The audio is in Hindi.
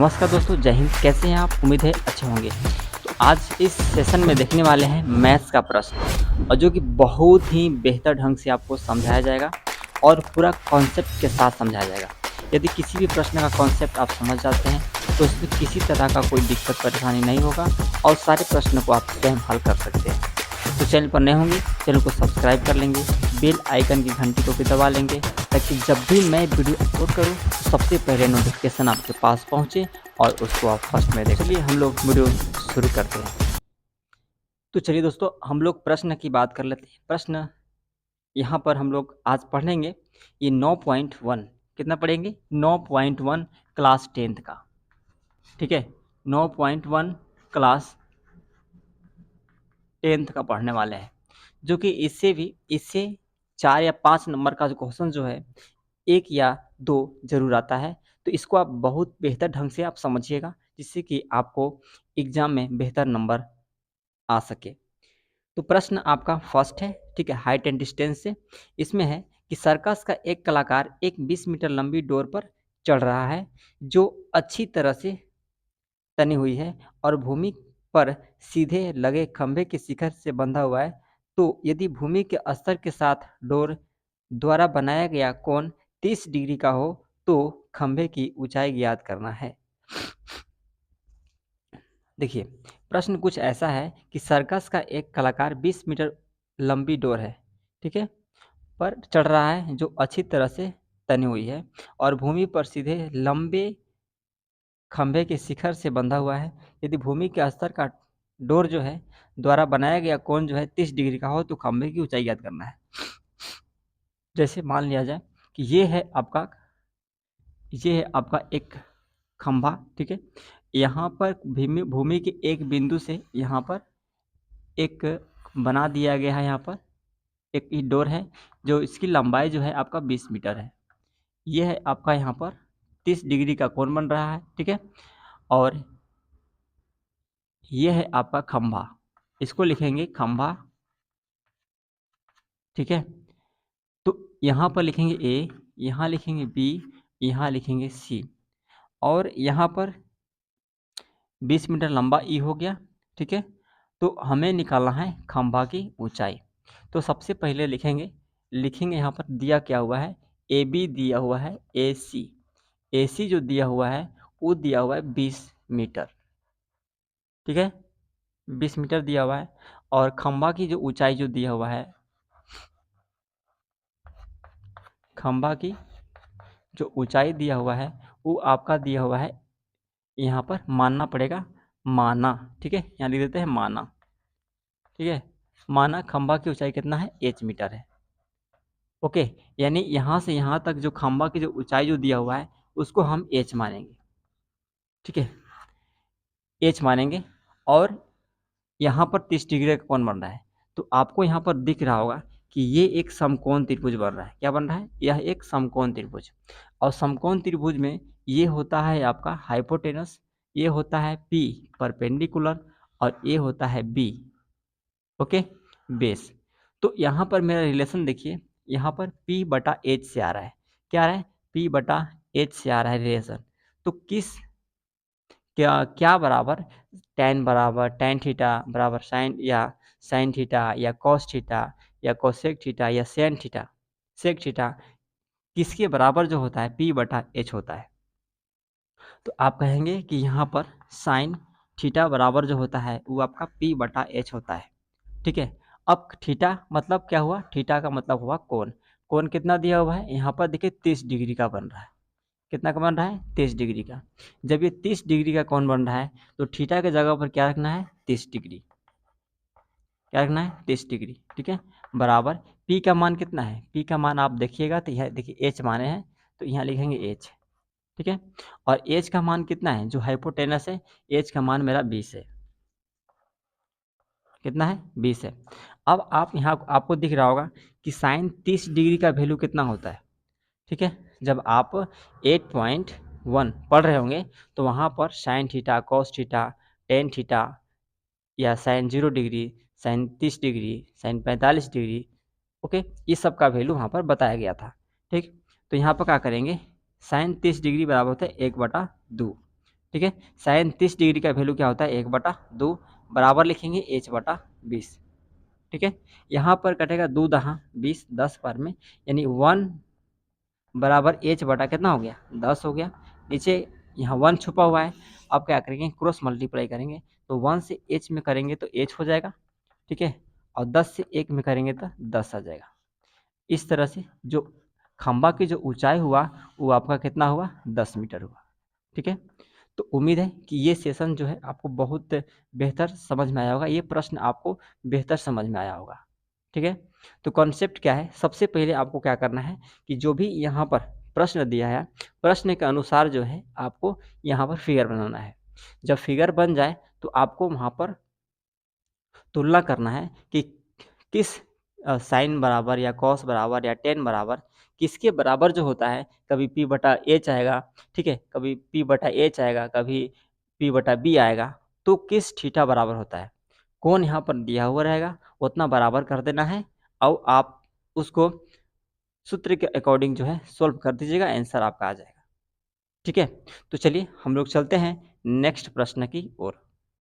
नमस्कार दोस्तों, जय हिंद। कैसे हैं आप? उम्मीद है अच्छे होंगे। तो आज इस सेशन में देखने वाले हैं मैथ्स का प्रश्न, और जो कि बहुत ही बेहतर ढंग से आपको समझाया जाएगा और पूरा कॉन्सेप्ट के साथ समझाया जाएगा। यदि किसी भी प्रश्न का कॉन्सेप्ट आप समझ जाते हैं तो इसमें किसी तरह का कोई दिक्कत परेशानी नहीं होगा और सारे प्रश्नों को आप स्वयं हल कर सकते हैं। तो चैनल पर नए होंगे, चैनल को सब्सक्राइब कर लेंगे, बेल आइकन की घंटी को भी दबा लेंगे ताकि जब भी मैं वीडियो अपलोड करूं तो सबसे पहले नोटिफिकेशन आपके पास पहुंचे और उसको आप फर्स्ट में देख। चलिए हम लोग वीडियो शुरू करते हैं। तो चलिए दोस्तों, हम लोग प्रश्न की बात कर लेते हैं। प्रश्न यहाँ पर हम लोग आज पढ़ेंगे ये 9.1। कितना पढ़ेंगे? 9.1 क्लास 10th का। ठीक है, 9.1 क्लास 10th का पढ़ने वाले हैं, जो कि इससे 4 या 5 नंबर का जो क्वेश्चन जो है 1 या 2 जरूर आता है। तो इसको आप बहुत बेहतर ढंग से आप समझिएगा, जिससे कि आपको एग्जाम में बेहतर नंबर आ सके। तो प्रश्न आपका फर्स्ट है, ठीक है, हाइट एंड डिस्टेंस से। इसमें है कि सर्कस का एक कलाकार एक 20 मीटर लंबी डोर पर चढ़ रहा है जो अच्छी तरह से तनी हुई है और भूमि पर सीधे लगे खंभे के शिखर से बंधा हुआ है। तो यदि भूमि के स्तर के साथ डोर द्वारा बनाया गया कोण 30 डिग्री का हो तो खंभे की ऊंचाई ज्ञात करना है। देखिए, प्रश्न कुछ ऐसा है कि सर्कस का एक कलाकार 20 मीटर लंबी डोर है, ठीक है, पर चढ़ रहा है जो अच्छी तरह से तनी हुई है और भूमि पर सीधे लंबे खंभे के शिखर से बंधा हुआ है। यदि भूमि के स्तर का डोर जो है द्वारा बनाया गया कोण जो है 30 डिग्री का हो तो खंभे की ऊंचाई ज्ञात करना है। जैसे मान लिया जाए कि ये है आपका एक खंभा, ठीक है। यहाँ पर भूमि के एक बिंदु से यहाँ पर एक बना दिया गया है, यहाँ पर एक डोर है जो इसकी लंबाई जो है आपका 20 मीटर है। ये है आपका यहाँ पर 30 डिग्री का कोण बन रहा है, ठीक है। और ये है आपका खंभा, इसको लिखेंगे खंभा, ठीक है। तो यहाँ पर लिखेंगे ए, यहाँ लिखेंगे बी, यहाँ लिखेंगे सी, और यहाँ पर 20 मीटर लंबा ई हो गया, ठीक है। तो हमें निकालना है खंभा की ऊंचाई। तो सबसे पहले लिखेंगे यहाँ पर दिया क्या हुआ है, ए बी दिया हुआ है, ए सी जो दिया हुआ है वो दिया हुआ है 20 मीटर, ठीक है, 20 मीटर दिया हुआ है। और खंभा की जो ऊंचाई जो दिया हुआ है, खंभा की जो ऊंचाई दिया हुआ है वो आपका दिया हुआ है, यहाँ पर मानना पड़ेगा, माना, ठीक है, यहाँ लिख देते हैं माना, ठीक है। माना खंभा की ऊंचाई कितना है, h मीटर है, ओके। यानी यहाँ से यहाँ तक जो खंभा की जो ऊंचाई जो दिया हुआ है उसको हम h मानेंगे, ठीक है, h मानेंगे। और यहाँ पर 30 डिग्री का कोण बन रहा है, तो आपको यहाँ पर दिख रहा होगा कि ये एक समकोण त्रिभुज बन रहा है। क्या बन रहा है? यह एक समकोण त्रिभुज। और समकोण त्रिभुज में ये होता है आपका हाइपोटेनस, ये होता है P परपेंडिकुलर, और ये होता है B, ओके, बेस। तो यहाँ पर मेरा रिलेशन देखिए, यहाँ पर P/H से आ रहा है। क्या आ रहा है? P/H से आ रहा है रिलेशन। तो क्या बराबर tan थीटा बराबर साइन थीटा या कॉस थीटा या कोसेक थीटा या सेक थीटा किसके बराबर जो होता है, P/H होता है। तो आप कहेंगे कि यहाँ पर साइन थीटा बराबर जो होता है वो आपका P/H होता है, ठीक है। अब थीटा मतलब क्या हुआ? थीटा का मतलब हुआ कोण। कोण कितना दिया हुआ है? यहाँ पर देखिए 30 डिग्री का बन रहा है। कितना का बन रहा है? 30 डिग्री का। जब ये 30 डिग्री का कोण बन रहा है तो थीटा के जगह पर क्या रखना है? 30 डिग्री। क्या रखना है? 30 डिग्री, ठीक है, बराबर P का मान कितना है? P का मान आप देखिएगा तो यह देखिए H माने हैं, तो यहाँ लिखेंगे H, ठीक है। और H का मान कितना है? जो हाइपोटेनस है H का मान मेरा 20 है। कितना है? 20 है। अब आप यहाँ आपको दिख रहा होगा कि साइन 30 डिग्री का वैल्यू कितना होता है, ठीक है। जब आप 8.1 पढ़ रहे होंगे तो वहाँ पर sine theta, cos theta, tan theta या sine 0 degree, sine 30 degree, sine 45 degree, okay, इस सब का वैल्यू वहाँ पर बताया गया था, ठीक। तो यहाँ पर क्या करेंगे? साइन 30 डिग्री बराबर होता है 1/2, ठीक है। साइन 30 डिग्री का वैल्यू क्या होता है, 1/2 बराबर लिखेंगे h/20। ठीक है, यहाँ पर कटेगा 2 दहा 20, 10 पर में, यानी 1 बराबर h बटा कितना हो गया, 10 हो गया। नीचे यहाँ 1 छुपा हुआ है, आप क्या करेंगे, क्रॉस मल्टीप्लाई करेंगे, तो 1 से h में करेंगे तो h हो जाएगा। ठीक है, और 10 से 1 में करेंगे तो 10 आ जाएगा। इस तरह से जो खंबा की जो ऊंचाई हुआ वो आपका कितना हुआ, 10 मीटर हुआ। ठीक है, तो उम्मीद है कि ये सेशन जो है आपको बहुत बेहतर समझ में आया होगा, ये प्रश्न आपको बेहतर समझ में आया होगा। ठीक है, तो कॉन्सेप्ट क्या है, सबसे पहले आपको क्या करना है कि जो भी यहाँ पर प्रश्न दिया है, प्रश्न के अनुसार जो है आपको यहाँ पर फिगर बनाना है। जब फिगर बन जाए तो आपको वहाँ पर तुलना करना है कि किस साइन बराबर या कॉस बराबर या टेन बराबर किसके बराबर जो होता है, कभी p/h आएगा, ठीक है, कभी p/h आएगा, कभी p/b आएगा, तो किस थीटा बराबर होता है, कौन यहाँ पर दिया हुआ रहेगा उतना बराबर कर देना है, और आप उसको सूत्र के अकॉर्डिंग जो है सोल्व कर दीजिएगा, आंसर आपका आ जाएगा। ठीक है, तो चलिए हम लोग चलते हैं नेक्स्ट प्रश्न की ओर।